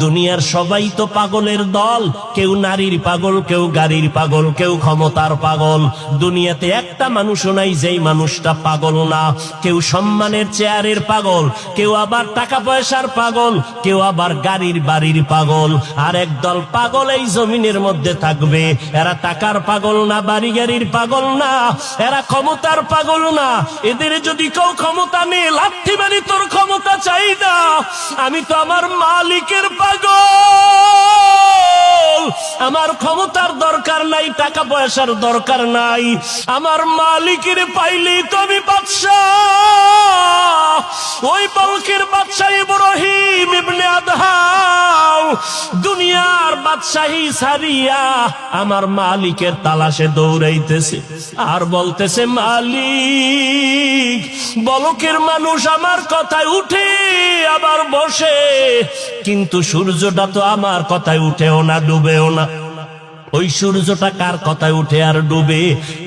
দুনিয়ার সবাই তো পাগলের দল, কেউ নারীর পাগল, কেউ গাড়ির পাগল, কেউ ক্ষমতার পাগল। দুনিয়াতে একটা মানুষও নাই যেই মানুষটা পাগল না। কেউ সম্মানের চেয়ারের পাগল, কেউ আবার টাকা পয়সার পাগল, কেউ আবার গাড়ির বাড়ির পাগল। আর একদল পাগল এই জমিনের মধ্যে থাকবে, এরা টাকার পাগল না, বাড়ি গাড়ির পাগল না, এরা ক্ষমতার পাগল না। এদের যদি কেউ ক্ষমতা নেই, লাঠি মারি তোর ক্ষমতা চাই না, আমি তো আমার মালিকের পাগল। আমার ক্ষমতার দরকার নাই, টাকা পয়সার দরকার নাই, আমার মালিকের পাইলেই তো আমি বাদশাহ। ওই বালকের বাদশাহ ইব্রাহিম ইবনে আদহাম দুনিয়ার বাদশাহী ছাড়িয়া আমার মালিকের তালাশে দৌড়াইতেছে আর বলতেছে, মালিক, বলকের মানুষ আমার কথায় উঠে আবার বসে, কিন্তু সূর্যটা তো আমার কথায় উঠেও না, ডুবেও না। ওই সূর্যটা কার কথায় উঠে আর ডুবে?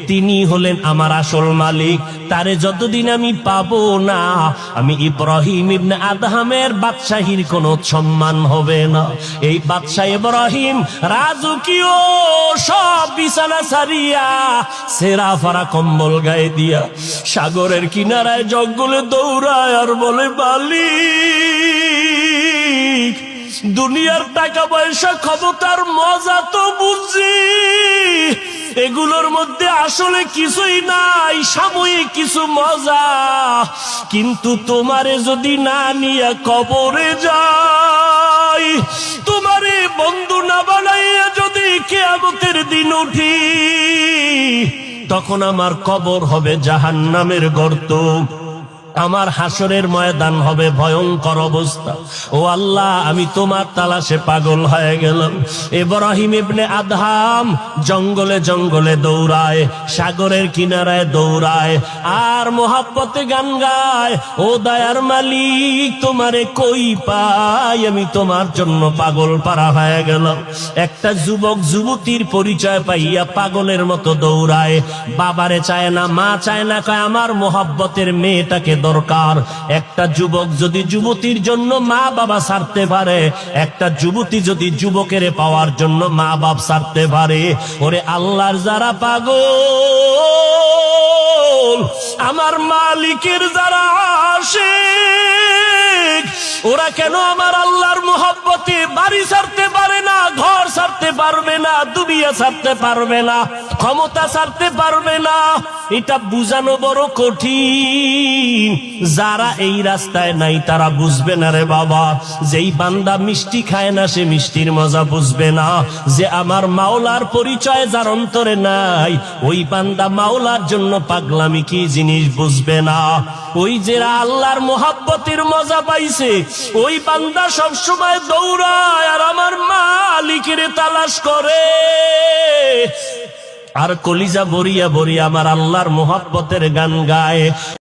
তিনি হলেন আমার আসল মালিক। তারে যতদিন আমি পাবো না, আমি ইব্রাহিম ইবনে আদহামের বাদশাহীর কোনো সম্মান হবে না। এই বাদশাহ ইব্রাহিম রাজকীয় সব বিছানা ছাড়িয়া, সেরা ফারা কম্বল গায়ে দিয়া সাগরের কিনারায় জঙ্গলে দৌড়ায় আর বলে, মালিক, দুনিয়ার টাকা পয়সা ক্ষমতার মজা তো বুঝি, এগুলোর মধ্যে আসলে কিছুই নাই, সাময়িক কিছু মজা। কিন্তু তোমারে যদি না নিয়ে কবরে যাই, তোমারে বন্ধু না বানাইয়া যদি কিয়ামতের দিন উঠি, তখন আমার কবর হবে জাহান্নামের গর্ত, আমার হাসরের ময়দান হবে ভয়ঙ্কর অবস্থা। ও আল্লাহ, আমি তোমার তালাশে পাগল হয়ে গেলাম। ইব্রাহিম ইবনে আদহাম জঙ্গলে জঙ্গলে দৌড়ায়, সাগরের কিনারায় দৌড়ায়, আর মোহাব্বতে গান গায়, ও দয়ার মালিক, তোমারে কই পাই, আমি তোমার জন্য পাগল পারা হয়ে গেলাম। একটা যুবক যুবতীর পরিচয় পাইয়া পাগলের মতো দৌড়ায়, বাবারে চায় না, মা চায় না, কয় আমার মোহাব্বতের মেয়েটাকে দরকার। একটা যুবক যদি যুবতীর জন্য মা বাবা ছাড়তে পারে, একটা যুবতী যদি যুবকের পাওয়ার জন্য মা বাপ ছাড়তে পারে, ওরে আল্লাহর যারা পাগল, আমার মালিকের যারা আশিক, ওরা কেন আমার আল্লাহর মুহাব্বতে বাড়ি ছাড়তে পারে না, ঘর ছাড়তে পারবে না, দুনিয়া ছাড়তে পারবে না, ক্ষমতা ছাড়তে পারবে না? এটা বুঝানো বড় কঠিন। যারা এই রাস্তায় নাই তারা বুঝবে না রে বাবা। যেই বান্দা মিষ্টি খায় না সে মিষ্টির মজা বুঝবে না। যে আমার মাওলার পরিচয় যার অন্তরে নাই, ওই বান্দা মাওলার জন্য পাগলামি কি জিনিস বুঝবে না। ওই যারা আল্লাহর মুহাব্বতের মজা পাইছে, ওই বান্দা সবসময় দৌড়ায় আর আমার মালিকের তালাশ করে, আর কলিজা ভরিয়া ভরিয়া আমার আল্লাহর মুহাব্বতের গান গায়।